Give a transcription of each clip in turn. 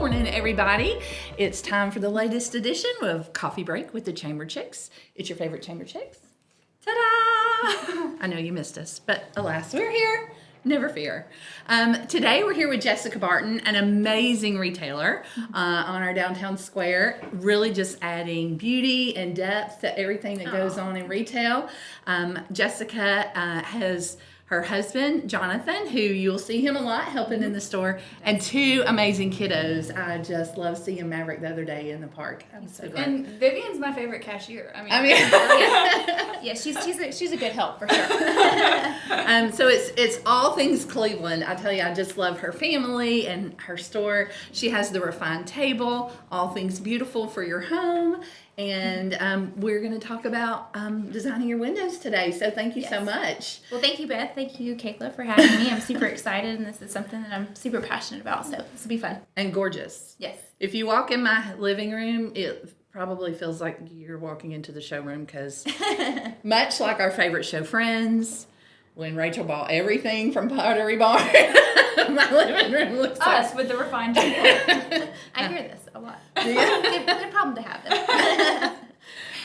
morning, everybody. It's time for the latest edition of Coffee Break with the Chamber Chicks. It's your favorite Chamber Chicks. Ta-da! I know you missed us, but alas, we're here. Never fear. Today we're here with Jessica Barton, an amazing retailer on our downtown square, really just adding beauty and depth to everything that goes on in retail. Jessica has her husband, Jonathan, who you'll see him a lot helping in the store, and two amazing kiddos. I just love seeing Maverick the other day in the park. I'm so glad. And Vivian's my favorite cashier. Yeah, she's a good help for sure. So it's all things Cleveland. I tell you, I just love her family and her store. She has the refined table, all things beautiful for your home. And we're going to talk about designing your windows today. So thank you so much. Well, thank you, Beth. Thank you, Kytle, for having me. I'm super excited, and this is something that I'm super passionate about. So this will be fun. And gorgeous. Yes. If you walk in my living room, it probably feels like you're walking into the showroom because much like our favorite show, Friends, when Rachel bought everything from Pottery Barn, my living room looks Us like... with the refined table. I hear this a lot. Yeah. Good problem to have,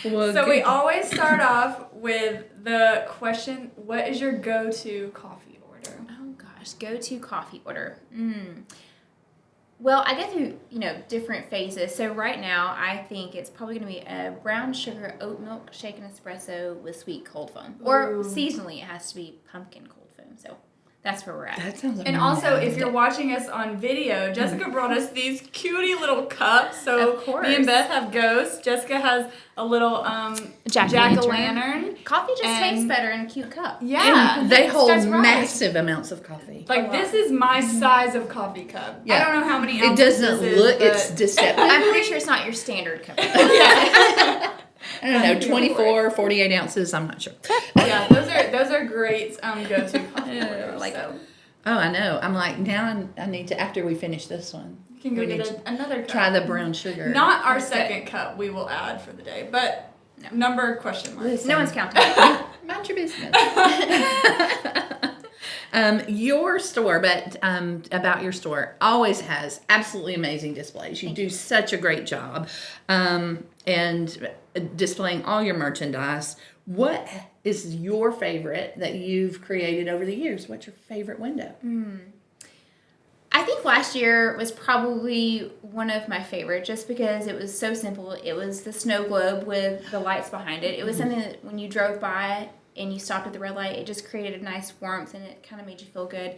though. Well, So we good. always start off with the question, what is your go-to coffee order? Oh, gosh. Go-to coffee order. Well, I go through, different phases. So right now, I think it's probably going to be a brown sugar oat milk shaken espresso with sweet cold foam. Or Ooh. seasonally, it has to be pumpkin cold foam. So that's where we're at. That sounds And also, if you're watching us on video, Jessica brought us these cutie little cups. So Of course. me and Beth have ghosts. Jessica has a little jack-o'-lantern. Coffee just And- tastes better in a cute cup. Yeah. And they It hold starts right. massive amounts of coffee. Like, this is my size of coffee cup. Yeah. I don't know how many It ounces doesn't this is, look, but- it's deceptive. I'm pretty sure it's not your standard cup. I don't know, 24, 48 ounces, I'm not sure. Yeah, those are great go-to coffee orders. like So Oh, I know. I'm like, now I need to, after we finish this one, you can go we need get to another cup. try the brown sugar. Not our That's second cup we will add for the day, but number question mark. Listen. No one's counting. Mind your business. Your store, but about your store, always has absolutely amazing displays. You do such a great job and displaying all your merchandise. What is your favorite that you've created over the years? What's your favorite window? I think last year was probably one of my favorite just because it was so simple. It was the snow globe with the lights behind it. It was something that when you drove by and you stopped at the red light, it just created a nice warmth and it kind of made you feel good.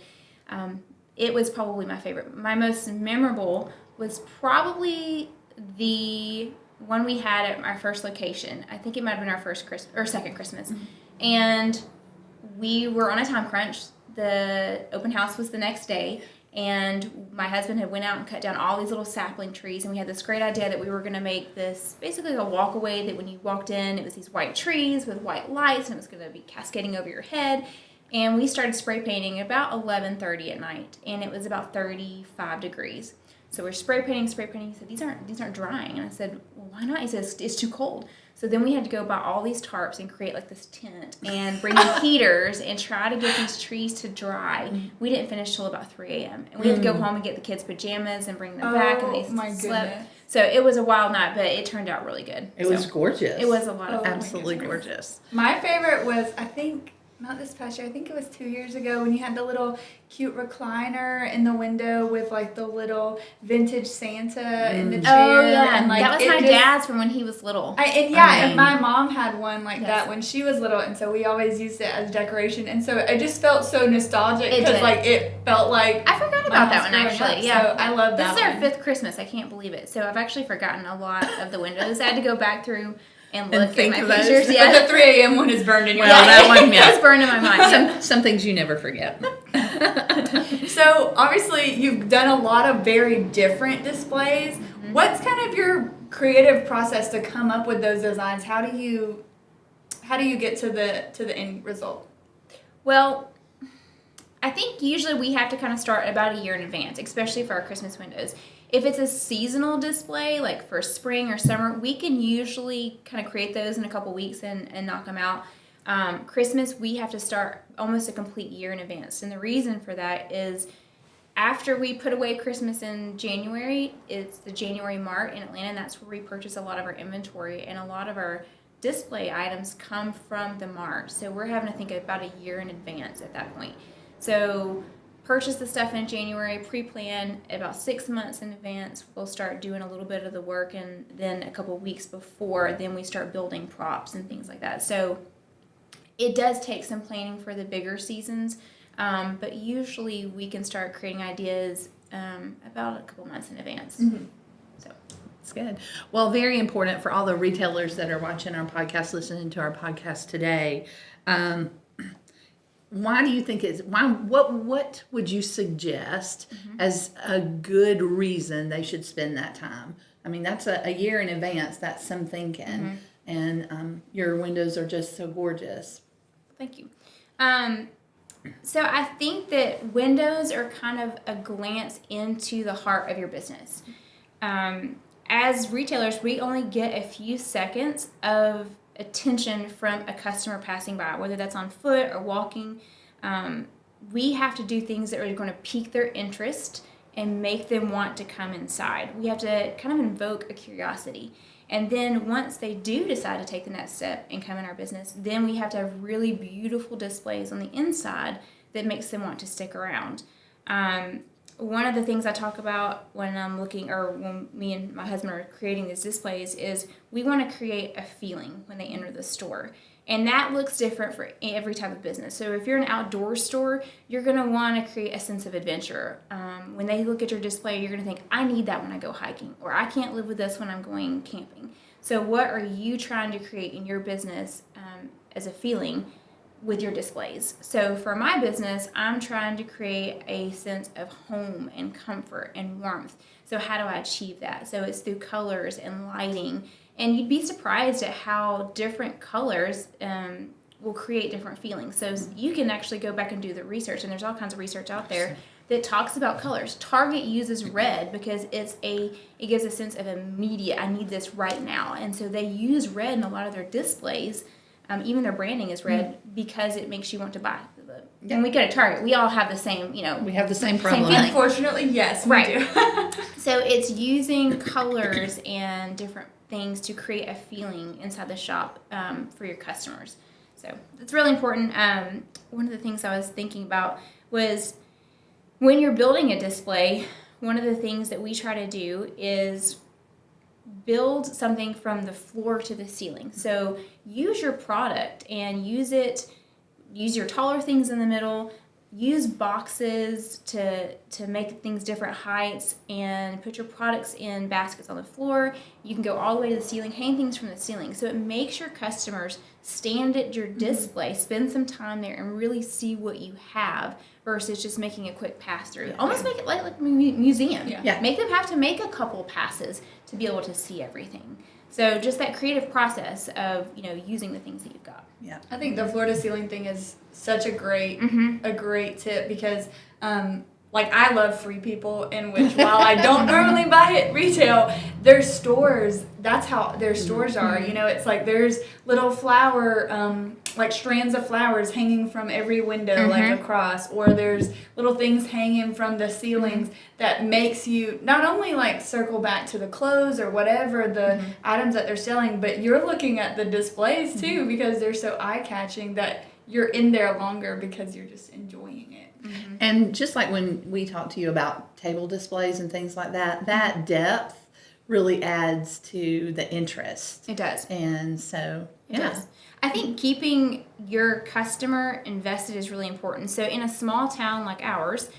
It was probably my favorite. My most memorable was probably the one we had at our first location. I think it might have been our second Christmas. And we were on a time crunch. The open house was the next day. And my husband had went out and cut down all these little sapling trees, and we had this great idea that we were going to make this basically a walkaway that when you walked in, it was these white trees with white lights, and it was going to be cascading over your head. And we started spray painting about 11:30 at night, and it was about 35 degrees. So we're spray painting. He said, these aren't drying. And I said, well, why not? He says, it's too cold. So then we had to go buy all these tarps and create like this tent and bring in heaters and try to get these trees to dry. We didn't finish till about 3 a.m. And we had to go home and get the kids' pajamas and bring them back, and they my slept. goodness. So it was a wild night, but it turned out really good. It was gorgeous. It was a lot of fun. absolutely gorgeous. My favorite was, I think, not this past year, I think it was 2 years ago when you had the little cute recliner in the window with like the little vintage Santa in the chair. Oh, yeah. And, like, that was it my just- dad's from when he was little. And my mom had one like Yes. that when she was little, and so we always used it as decoration, and so it just felt so nostalgic It because did. like it felt like I forgot my about that house one, growing actually. up, Yeah. so I love This that is our one. 5th Christmas. I can't believe it. So I've actually forgotten a lot of the windows. I had to go back through and look think at of my those. pictures. But Yeah. the 3 a.m. one is burned in your Well, mind. that one, yeah. It's burned in my mind. Some things you never forget. So obviously you've done a lot of very different displays. What's kind of your creative process to come up with those designs? How do you get to the end result? Well, I think usually we have to kind of start about a year in advance, especially for our Christmas windows. If it's a seasonal display, like for spring or summer, we can usually kind of create those in a couple weeks and knock them out. Christmas, we have to start almost a complete year in advance. And the reason for that is after we put away Christmas in January, it's the January Mart in Atlanta, and that's where we purchase a lot of our inventory, and a lot of our display items come from the Mart. So we're having to think about a year in advance at that point. So purchase the stuff in January, pre-plan about 6 months in advance. We'll start doing a little bit of the work, and then a couple weeks before, then we start building props and things like that. So it does take some planning for the bigger seasons, but usually we can start creating ideas about a couple months in advance. Mm-hmm. So That's good. Well, very important for all the retailers that are watching our podcast, listening to our podcast today. Why do you think what would you suggest as a good reason they should spend that time? I mean, that's a year in advance. That's some thinking. And your windows are just so gorgeous. Thank you. So I think that windows are kind of a glance into the heart of your business. As retailers, we only get a few seconds of attention from a customer passing by, whether that's on foot or walking. We have to do things that are going to pique their interest and make them want to come inside. We have to kind of invoke a curiosity. And then once they do decide to take the next step and come in our business, then we have to have really beautiful displays on the inside that makes them want to stick around. One of the things I talk about when I'm looking, or when me and my husband are creating these displays, is we want to create a feeling when they enter the store. And that looks different for every type of business. So if you're an outdoor store, you're going to want to create a sense of adventure. When they look at your display, you're going to think, I need that when I go hiking, or I can't live with this when I'm going camping. So what are you trying to create in your business as a feeling with your displays? So for my business, I'm trying to create a sense of home and comfort and warmth. So how do I achieve that? So it's through colors and lighting. And you'd be surprised at how different colors will create different feelings. So you can actually go back and do the research, and there's all kinds of research out there that talks about colors. Target uses red because it gives a sense of immediate, I need this right now. And so they use red in a lot of their displays. Even their branding is red because it makes you want to buy. And we go to Target. We all have the same, we have the same problem. feeling. Unfortunately, yes, we do. So it's using colors and different things to create a feeling inside the shop for your customers. So it's really important. One of the things I was thinking about was when you're building a display, one of the things that we try to do is build something from the floor to the ceiling. So use your product and use your taller things in the middle, use boxes to make things different heights, and put your products in baskets on the floor. You can go all the way to the ceiling, hang things from the ceiling. So it makes your customers stand at your display, spend some time there, and really see what you have versus just making a quick pass through. Almost make it like a museum. Yeah. Make them have to make a couple passes to be able to see everything. So just that creative process of, using the things that you've got. Yeah. I think the floor to ceiling thing is such a great tip because I love Free People, in which while I don't normally buy at retail, their stores, that's how their stores are. It's like there's little flower, like strands of flowers hanging from every window, like across, or there's little things hanging from the ceilings that makes you not only like circle back to the clothes or whatever the items that they're selling, but you're looking at the displays too because they're so eye-catching that you're in there longer because you're just enjoying it. And just like when we talked to you about table displays and things like that, that depth really adds to the interest. It does. And so, It does. I think keeping your customer invested is really important. So in a small town like ours,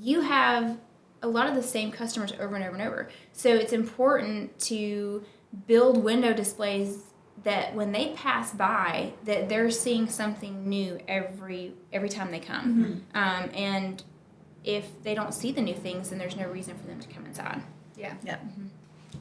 you have a lot of the same customers over and over and over. So it's important to build window displays that when they pass by, that they're seeing something new every time they come. And if they don't see the new things, then there's no reason for them to come inside. Yeah.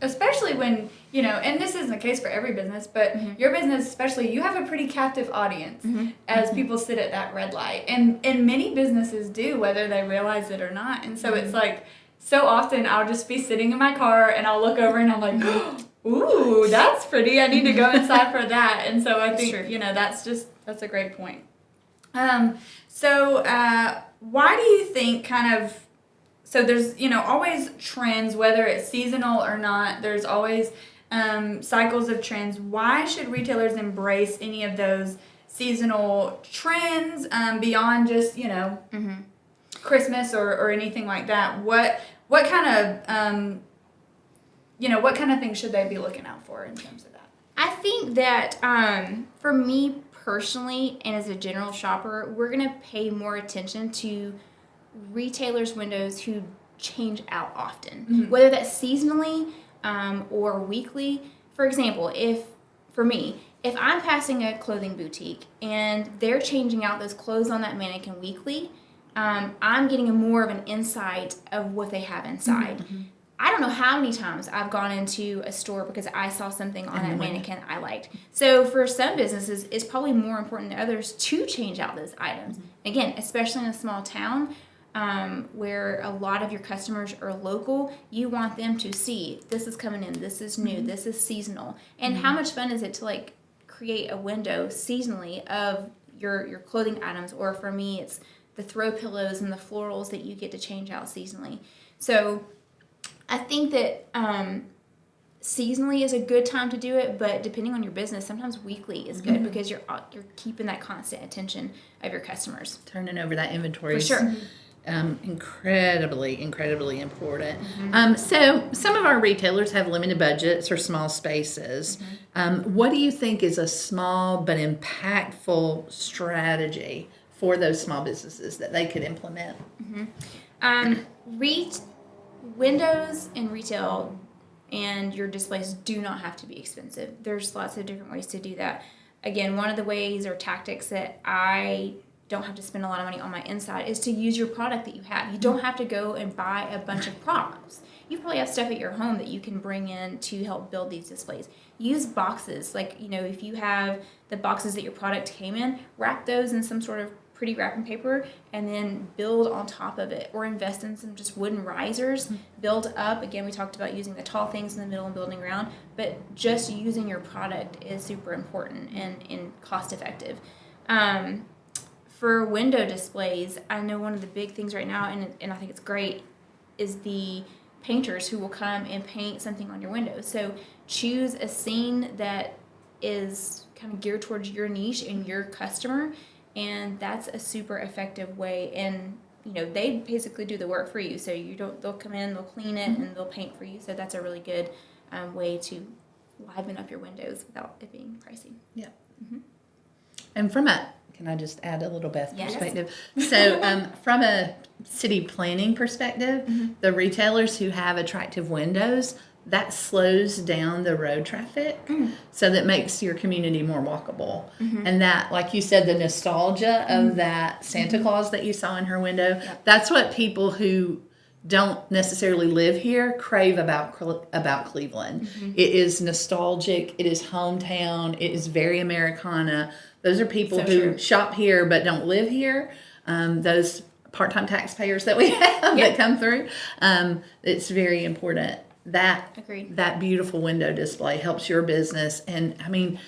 Especially when, and this isn't the case for every business, but your business especially, you have a pretty captive audience as people sit at that red light. And many businesses do, whether they realize it or not. And so it's like, so often I'll just be sitting in my car and I'll look over and I'm like, ooh, that's pretty. I need to go inside for that. And so I think, that's a great point. So why do you think kind of So there's, always trends, whether it's seasonal or not. There's always cycles of trends. Why should retailers embrace any of those seasonal trends beyond just, Christmas or anything like that? What kind of, what kind of things should they be looking out for in terms of that? I think that for me personally and as a general shopper, we're going to pay more attention to retailers' windows who change out often, whether that's seasonally or weekly. For example, if I'm passing a clothing boutique and they're changing out those clothes on that mannequin weekly, I'm getting more of an insight of what they have inside. Mm-hmm. I don't know how many times I've gone into a store because I saw something on that mannequin I liked. So for some businesses, it's probably more important than others to change out those items. Mm-hmm. Again, especially in a small town where a lot of your customers are local, you want them to see this is coming in, this is new, this is seasonal. And how much fun is it to create a window seasonally of your clothing items? Or for me, it's the throw pillows and the florals that you get to change out seasonally. So I think that seasonally is a good time to do it, but depending on your business, sometimes weekly is good because you're keeping that constant attention of your customers. Turning over that inventory. For sure. Incredibly important. So some of our retailers have limited budgets or small spaces. What do you think is a small but impactful strategy for those small businesses that they could implement? Windows in retail and your displays do not have to be expensive. There's lots of different ways to do that. Again, one of the ways or tactics that I don't have to spend a lot of money on my inside is to use your product that you have. You don't have to go and buy a bunch of props. You probably have stuff at your home that you can bring in to help build these displays. Use boxes. If you have the boxes that your product came in, wrap those in some sort of pretty wrapping paper and then build on top of it, or invest in some just wooden risers, build up. Again, we talked about using the tall things in the middle and building around, but just using your product is super important and cost effective. For window displays, I know one of the big things right now, and I think it's great, is the painters who will come and paint something on your window. So choose a scene that is kind of geared towards your niche and your customer, and that's a super effective way. And they basically do the work for you. So they'll come in, they'll clean it, and they'll paint for you. So that's a really good way to liven up your windows without it being pricey. Yeah. And can I just add a little Beth perspective? Yes. So from a city planning perspective, the retailers who have attractive windows, that slows down the road traffic, so that makes your community more walkable. And that, like you said, the nostalgia of that Santa Claus that you saw in her window, that's what people who don't necessarily live here crave about Cleveland. It is nostalgic, it is hometown, it is very Americana. Those are people who shop here but don't live here. Those part-time taxpayers that we have that come through. It's very important. That beautiful window display helps your business. And I mean,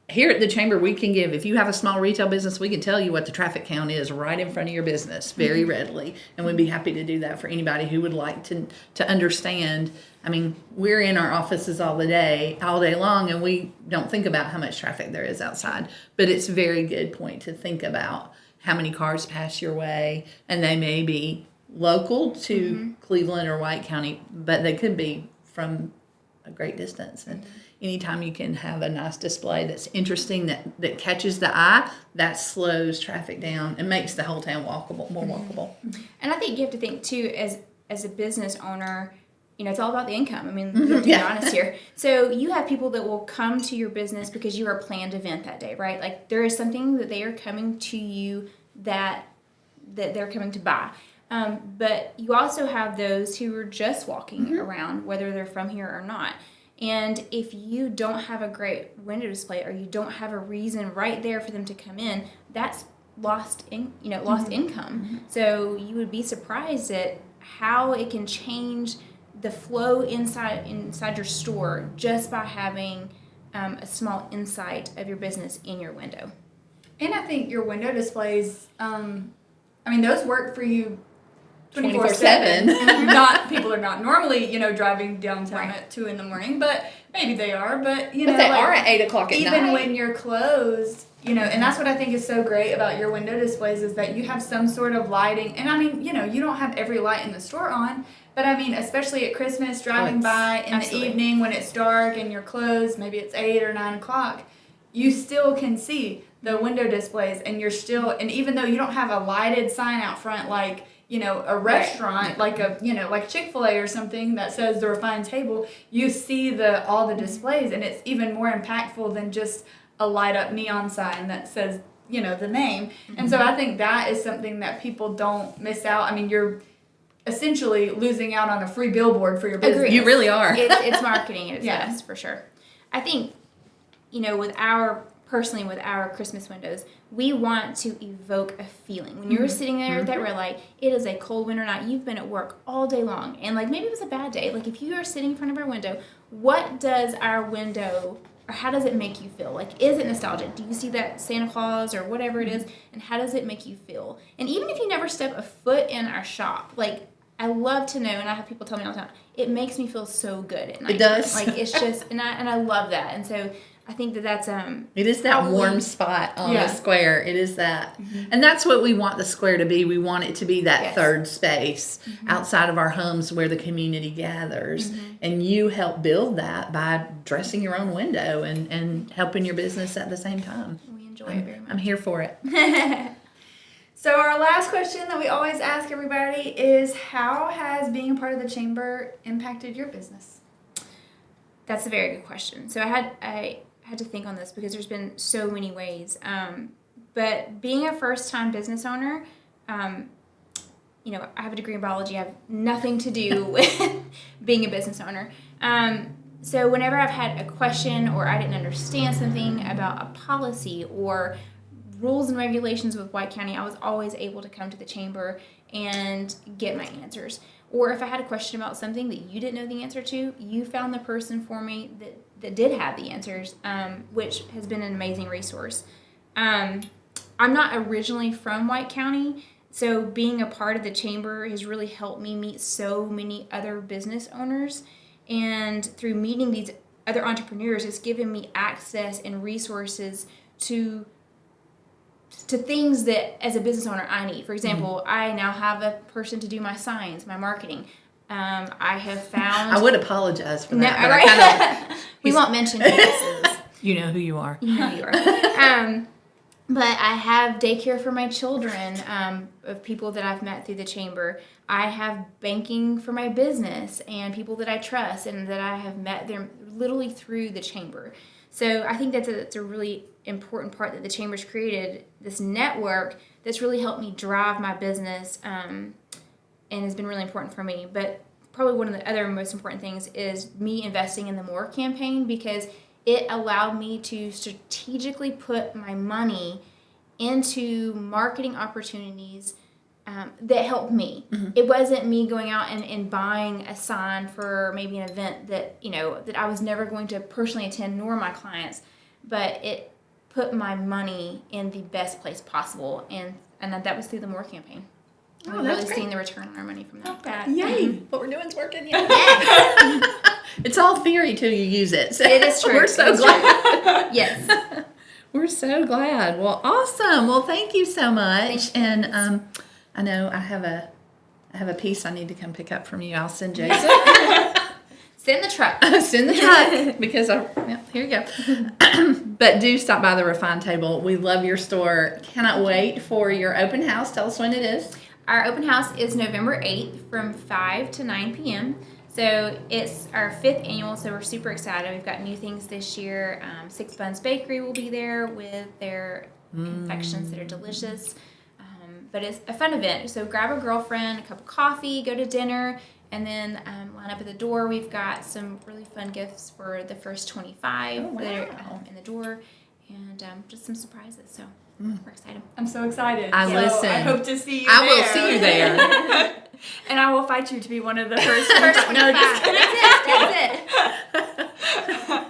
here at the Chamber, we can give, if you have a small retail business, we can tell you what the traffic count is right in front of your business very readily. And we'd be happy to do that for anybody who would like to understand. I mean, we're in our offices all day long, and we don't think about how much traffic there is outside. But it's a very good point to think about how many cars pass your way, and they may be local to Cleveland or White County, but they could be from a great distance. And anytime you can have a nice display that's interesting, that catches the eye, that slows traffic down and makes the whole town walkable, more walkable. And I think you have to think too, as a business owner, it's all about the income. I mean, we have to be honest here. So you have people that will come to your business because you're a planned event that day, right? Like there is something that they are coming to you that they're coming to buy. But you also have those who are just walking around, whether they're from here or not. And if you don't have a great window display, or you don't have a reason right there for them to come in, that's lost income. So you would be surprised at how it can change the flow inside your store just by having a small insight of your business in your window. And I think your window displays, those work for you 24/7. Not people are not normally, driving downtown Right. at 2 a.m, but maybe they are. But But they are at 8 o'clock at even night. when you're closed, and that's what I think is so great about your window displays is that you have some sort of lighting. And I mean, you don't have every light in the store on, but I mean, especially at Christmas, driving by in absolutely. the evening when it's dark and you're closed, maybe it's 8 or 9 o'clock, you still can see the window displays, and and even though you don't have a lighted sign out front like, a restaurant, like like Chick-fil-A or something that says the refined table, you see all the displays, and it's even more impactful than just a light up neon sign that says, the name. And so I think that is something that people don't miss out. I mean, you're essentially losing out on a free billboard for your business. Agreed. You really are. It's marketing at its Yeah. best, for sure. I think, with our Christmas windows, we want to evoke a feeling. When you're sitting there at that red light, it is a cold winter night. You've been at work all day long, and like maybe it was a bad day. Like if you are sitting in front of our window, what does our window, or how does it make you feel? Like, is it nostalgic? Do you see that Santa Claus or whatever it is, and how does it make you feel? And even if you never step a foot in our shop, like, I love to know, and I have people tell me all the time, it makes me feel so good at night. It does. Like, it's just, and I love that. And so I think that's it is that probably- warm spot on Yeah. the square. It is that. And that's what we want the square to be. We want it to be that Yes. third space outside of our homes where the community gathers. And you help build that by dressing your own window and helping your business at the same time. we enjoy it very I'm much. here for it. So our last question that we always ask everybody is, how has being a part of the chamber impacted your business? That's a very good question. So I had to think on this because there's been so many ways. But being a first-time business owner, I have a degree in biology. I have nothing to do with being a business owner. So whenever I've had a question or I didn't understand something about a policy or rules and regulations with White County, I was always able to come to the chamber and get my answers. Or if I had a question about something that you didn't know the answer to, you found the person for me that did have the answers, which has been an amazing resource. I'm not originally from White County, so being a part of the chamber has really helped me meet so many other business owners. And through meeting these other entrepreneurs, it's given me access and resources to things that as a business owner I need. For example, I now have a person to do my signs, my marketing. I have found... I would apologize for No, that. But right? I kind of, We won't mention who this is. you know who you are. You know you are. But I have daycare for my children, of people that I've met through the chamber. I have banking for my business and people that I trust and that I have met them literally through the chamber. So I think that's a really important part that the chamber's created, this network that's really helped me drive my business, and has been really important for me. But probably one of the other most important things is me investing in the More campaign, because it allowed me to strategically put my money into marketing opportunities that helped me. It wasn't me going out and buying a sign for maybe an event that that I was never going to personally attend, nor my clients, but it put my money in the best place possible, and that was through the More campaign. Oh, I've that's really great. seen the return on our money from that. Yay! What we're doing's working. Yeah. It's all theory till you use it. So It is true. We're so It is glad. Yes. We're so glad. Well, awesome. Well, thank you so much. And I know I have a piece I need to come pick up from you. I'll send Jason. Send the truck. Send the truck because here you go. But do stop by the Refined Table. We love your store. Cannot wait for your open house. Tell us when it is. Our open house is November 8th from 5 to 9 p.m. So it's our 5th annual, so we're super excited. We've got new things this year. Six Buns Bakery will be there with their confections that are delicious. But it's a fun event. So grab a girlfriend, a cup of coffee, go to dinner, and then line up at the door. We've got some really fun gifts for the first 25 that are in the door, and just some surprises. So we're excited. I'm so excited. Listen. I hope to see you I there. will see you there. And I will fight you to be one of the first. First 25. No, just kidding. That's it.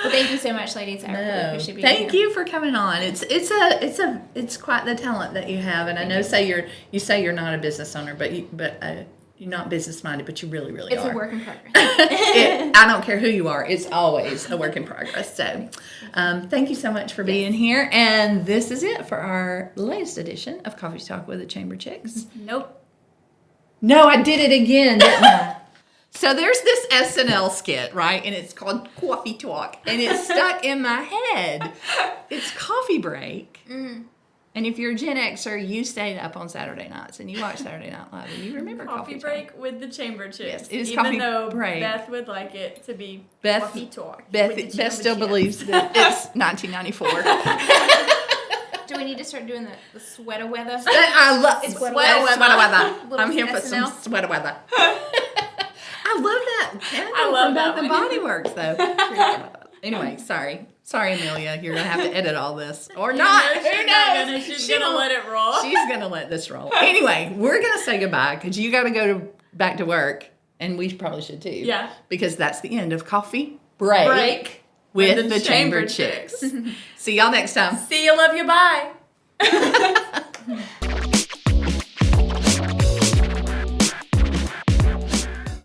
But Thank you so much, ladies. I really appreciate being Thank here. you for coming on. It's quite the talent that you have, and I know you say you're not a business owner, but you're not business minded, but you really It's are. a work in progress. I don't care who you are. It's always a work in progress. So, thank you so much for being here, and this is it for our latest edition of Coffee Talk with the Chamber Chicks. Nope. No, I did it again, didn't I? So there's this SNL skit, right? And it's called Coffee Talk. And it's stuck in my head. It's coffee break. Mm. And if you're a Gen Xer, you stayed up on Saturday nights and you watch Saturday Night Live and you remember Coffee Talk. break with the Chamber Chicks. Yes, it is Even coffee though break. Beth would like it to be Beth- Coffee Talk. with the Beth Chamber still Chicks. believes that it's 1994. Do we need to start doing the sweater weather? I love It's sweater sweater weather. weather. Little I'm here for some SNL. sweater weather. I love that. I love from that Bath and one. Body Works, though. Anyway, sorry, Amelia. You're gonna have to edit all this, or not. No, Who she's not knows? gonna. She's She gonna won't. let it roll. She's gonna let this roll. Anyway, we're gonna say goodbye because you got to go back to work, and we probably should too. Yeah. Because that's the end of Coffee Break with the Chamber Chicks. See y'all next time. See you, love you, bye.